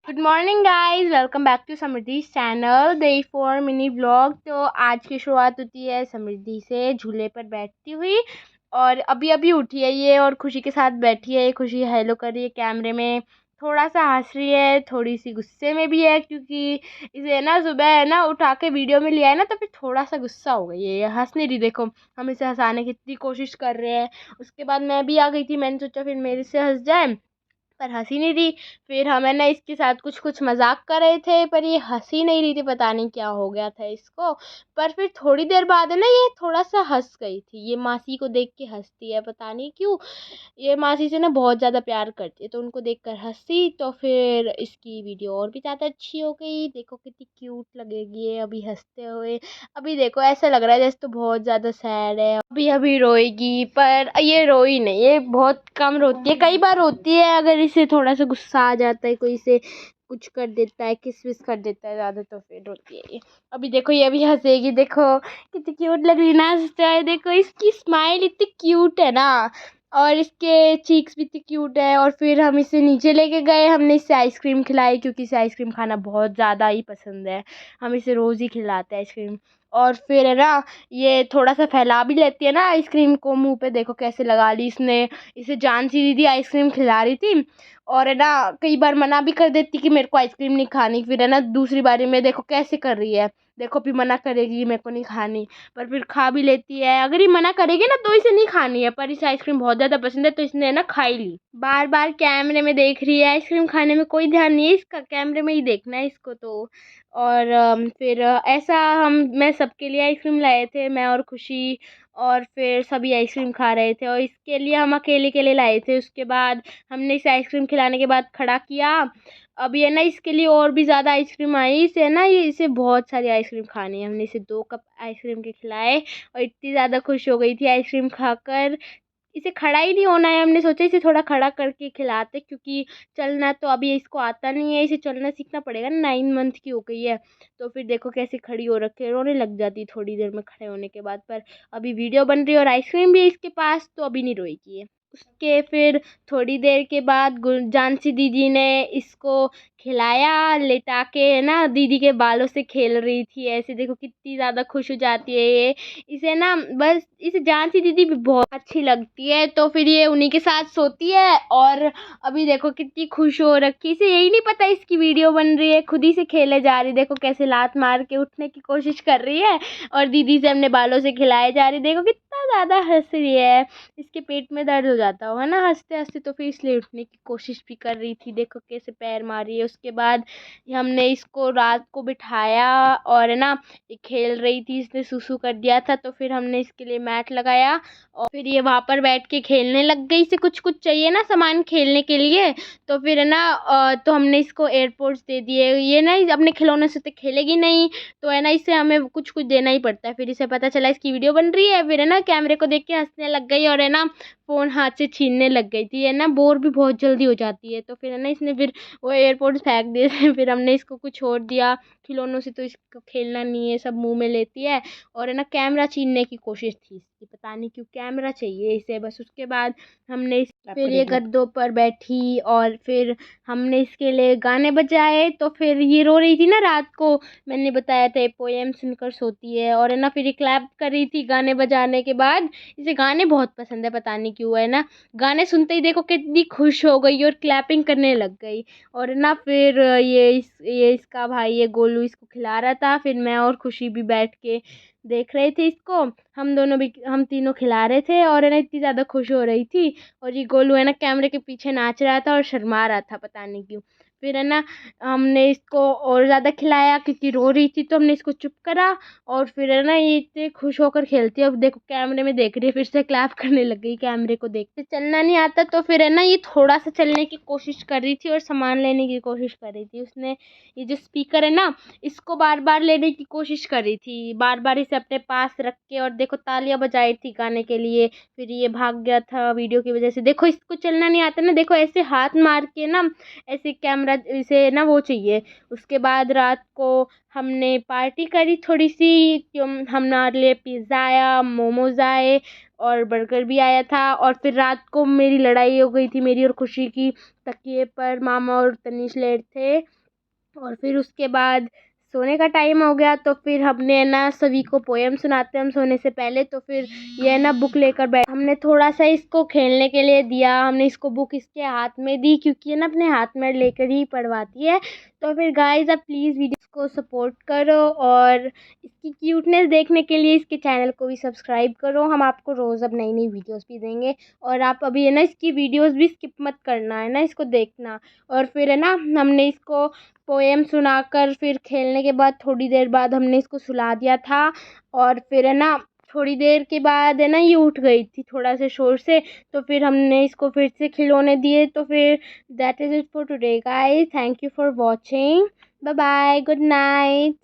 Good morning guys, welcome back to Samriddhi channel day 4 mini blog. तो आज की शुरुआत होती है समृद्धि से झूले पर बैठती हुई। और अभी अभी उठी है ये और खुशी के साथ बैठी है। खुशी हेलो कर रही है कैमरे में, थोड़ा सा हंस रही है, थोड़ी सी गुस्से में भी है क्योंकि इसे ना सुबह है ना उठा के वीडियो में लिया है ना, तो फिर थोड़ा सा गुस्सा हो गई है। ये हंस नहीं रही, देखो हम इसे हंसाने की इतनी कोशिश कर रहे हैं। उसके बाद मैं भी आ गई थी, मैंने सोचा फिर मेरे से हंस जाए, पर हंसी नहीं रही। फिर हम है ना इसके साथ कुछ कुछ मजाक कर रहे थे, पर ये हंसी नहीं रही थी, पता नहीं क्या हो गया था इसको। पर फिर थोड़ी देर बाद है ना ये थोड़ा सा हंस गई थी। ये मासी को देख के हंसती है, पता नहीं क्यों। ये मासी से ना बहुत ज़्यादा प्यार करती है, तो उनको देखकर हंसी, तो फिर इसकी वीडियो और भी ज़्यादा अच्छी हो गई। देखो कितनी क्यूट लगेगी ये अभी हंसते हुए। अभी देखो ऐसा लग रहा है जैसे तो बहुत ज़्यादा सैड है, अभी अभी रोएगी, पर ये रोई नहीं, ये बहुत कम रोती है। कई बार रोती है अगर इसे थोड़ा सा गुस्सा आ जाता है, कोई इसे कुछ कर देता है, किस विस कर देता है ज़्यादा, तो फिर रोती है ये। अभी देखो ये भी हंसेगी, देखो कितनी क्यूट लग रही है ना हंसते हुए। देखो इसकी स्माइल इतनी क्यूट है ना, और इसके चीक्स भी इतनी क्यूट है। और फिर हम इसे नीचे लेके गए, हमने इसे आइसक्रीम खिलाई क्योंकि इसे आइसक्रीम खाना बहुत ज़्यादा ही पसंद है। हम इसे रोज़ ही खिलाते हैं आइसक्रीम। और फिर है ना ये थोड़ा सा फैला भी लेती है ना आइसक्रीम को मुंह पे, देखो कैसे लगा ली इसने। इसे जान सी दीदी आइसक्रीम खिला रही थी, और है ना कई बार मना भी कर देती कि मेरे को आइसक्रीम नहीं खानी, फिर है ना दूसरी बारी में देखो कैसे कर रही है। देखो भी मना करेगी मेरे को नहीं खानी, पर फिर खा भी लेती है। अगर ये मना करेगी ना तो इसे नहीं खानी है, पर इसे आइसक्रीम बहुत ज़्यादा पसंद है तो इसने है ना खाई ली। बार बार कैमरे में देख रही है, आइसक्रीम खाने में कोई ध्यान नहीं है इसका, कैमरे में ही देखना है इसको तो। और फिर ऐसा मैं सबके लिए आइसक्रीम लाए थे, मैं और खुशी, और फिर सभी आइसक्रीम खा रहे थे। और इसके लिए हम अकेले के लिए लाए थे। उसके बाद हमने इसे आइसक्रीम खिलाने के बाद खड़ा किया। अब ये ना इसके लिए और भी ज़्यादा आइसक्रीम आई, इसे ना ये इसे बहुत सारी आइसक्रीम खानी है। हमने इसे 2 कप आइसक्रीम के खिलाए और इतनी ज़्यादा खुश हो गई थी आइसक्रीम खाकर। इसे खड़ा ही नहीं होना है, हमने सोचा इसे थोड़ा खड़ा करके खिलाते, क्योंकि चलना तो अभी इसको आता नहीं है, इसे चलना सीखना पड़ेगा। 9 मंथ की हो गई है, तो फिर देखो कैसे खड़ी हो रखी है, रोने लग जाती थोड़ी देर में खड़े होने के बाद। पर अभी वीडियो बन रही है और आइसक्रीम भी है इसके पास, तो अभी नहीं रोएगी ये। उसके फिर थोड़ी देर के बाद जानसी दीदी ने इसको खिलाया लेटा के, है ना दीदी के बालों से खेल रही थी ऐसे, देखो कितनी ज़्यादा खुश हो जाती है ये। इसे ना बस इसे जानसी दीदी भी बहुत अच्छी लगती है, तो फिर ये उन्हीं के साथ सोती है। और अभी देखो कितनी खुश हो रखी, इसे यही नहीं पता इसकी वीडियो बन रही है, खुद ही से खेले जा रही, देखो कैसे लात मार के उठने की कोशिश कर रही है और दीदी से अपने बालों से खिलाए जा रही। देखो कितना ज़्यादा हंस रही है, इसके पेट में दर्द हो जाता हो है ना हंसते हंसते, तो फिर इसलिए उठने की कोशिश भी कर रही थी। देखो कैसे पैर मारी है। उसके बाद हमने इसको रात को बिठाया और है ना ये खेल रही थी, इसने सुसु कर दिया था, तो फिर हमने इसके लिए मैट लगाया और फिर ये वहाँ पर बैठ के खेलने लग गई। इसे कुछ कुछ चाहिए ना सामान खेलने के लिए, तो फिर है ना तो हमने इसको एयरपोर्ट्स दे दिए। ये ना अपने खिलौने से तो खेलेगी नहीं, तो है ना इसे हमें कुछ कुछ देना ही पड़ता है। फिर इसे पता चला इसकी वीडियो बन रही है, फिर है ना कैमरे को देख के हंसने लग गई और है ना फ़ोन हाथ से छीनने लग गई थी। है ना बोर भी बहुत जल्दी हो जाती है, तो फिर है ना इसने फिर वो एयरपोर्ट्स फेंक दिए थे। फिर हमने इसको कुछ छोड़ दिया खिलौनों से, तो इसको खेलना नहीं है, सब मुंह में लेती है। और है ना कैमरा छीनने की कोशिश थी इसकी, पता नहीं क्यों कैमरा चाहिए इसे बस। उसके बाद हमने फिर ये गद्दों पर बैठी और फिर हमने इसके लिए गाने बजाए, तो फिर ये रो रही थी ना रात को, मैंने बताया था पोएम सुनकर सोती है। और है ना फिर ये क्लैप कर रही थी गाने बजाने के बाद। इसे गाने बहुत पसंद है, पता नहीं क्यों, है ना गाने सुनते ही देखो कितनी खुश हो गई और क्लैपिंग करने लग गई। और ना फिर ये इसका भाई ये गोलू इसको खिला रहा था, फिर मैं और खुशी भी बैठ के देख रहे थे इसको। हम दोनों भी, हम तीनों खिला रहे थे और है ना इतनी ज़्यादा खुश हो रही थी। और ये गोलू है ना कैमरे के पीछे नाच रहा था और शर्मा रहा था, पता नहीं क्यों। फिर है ना हमने इसको और ज़्यादा खिलाया क्योंकि रो रही थी, तो हमने इसको चुप करा। और फिर है ना ये इतने खुश होकर खेलती है, अब देखो कैमरे में देख रही है, फिर से क्लैप करने लग गई कैमरे को देखते। चलना नहीं आता, तो फिर है ना ये थोड़ा सा चलने की कोशिश कर रही थी और सामान लेने की कोशिश कर रही थी। उसने ये जो स्पीकर है ना इसको बार बार लेने की कोशिश कर रही थी, बार बार इसे अपने पास रख के, और देखो तालियां बजाई थी गाने के लिए। फिर ये भाग गया था वीडियो की वजह से। देखो इसको चलना नहीं आता ना, देखो ऐसे हाथ मार के ना ऐसे कैमरा ज़रा इसे ना वो चाहिए। उसके बाद रात को हमने पार्टी करी थोड़ी सी, हमारे लिए पिज़्ज़ा आया, मोमोज़ आए और बर्गर भी आया था। और फिर रात को मेरी लड़ाई हो गई थी, मेरी और खुशी की। तकिए पर मामा और तनीश लेट थे और फिर उसके बाद सोने का टाइम हो गया, तो फिर हमने ना सभी को पोएम सुनाते हम सोने से पहले। तो फिर ये ना बुक लेकर बैठ, हमने थोड़ा सा इसको खेलने के लिए दिया, हमने इसको बुक इसके हाथ में दी क्योंकि ये ना अपने हाथ में लेकर ही पढ़वाती है। तो फिर गाइस आप प्लीज़ वीडियो को सपोर्ट करो और इसकी क्यूटनेस देखने के लिए इसके चैनल को भी सब्सक्राइब करो। हम आपको रोज़ अब नई नई वीडियोस भी देंगे और आप अभी है ना इसकी वीडियोस भी स्किप मत करना, है ना, इसको देखना। और फिर है ना हमने इसको पोएम सुनाकर फिर खेलने के बाद थोड़ी देर बाद हमने इसको सुला दिया था। और फिर है ना थोड़ी देर के बाद है ना ये उठ गई थी थोड़ा से शोर से, तो फिर हमने इसको फिर से खिलौने दिए। तो फिर that is it for today guys, thank you for watching, bye bye, good night.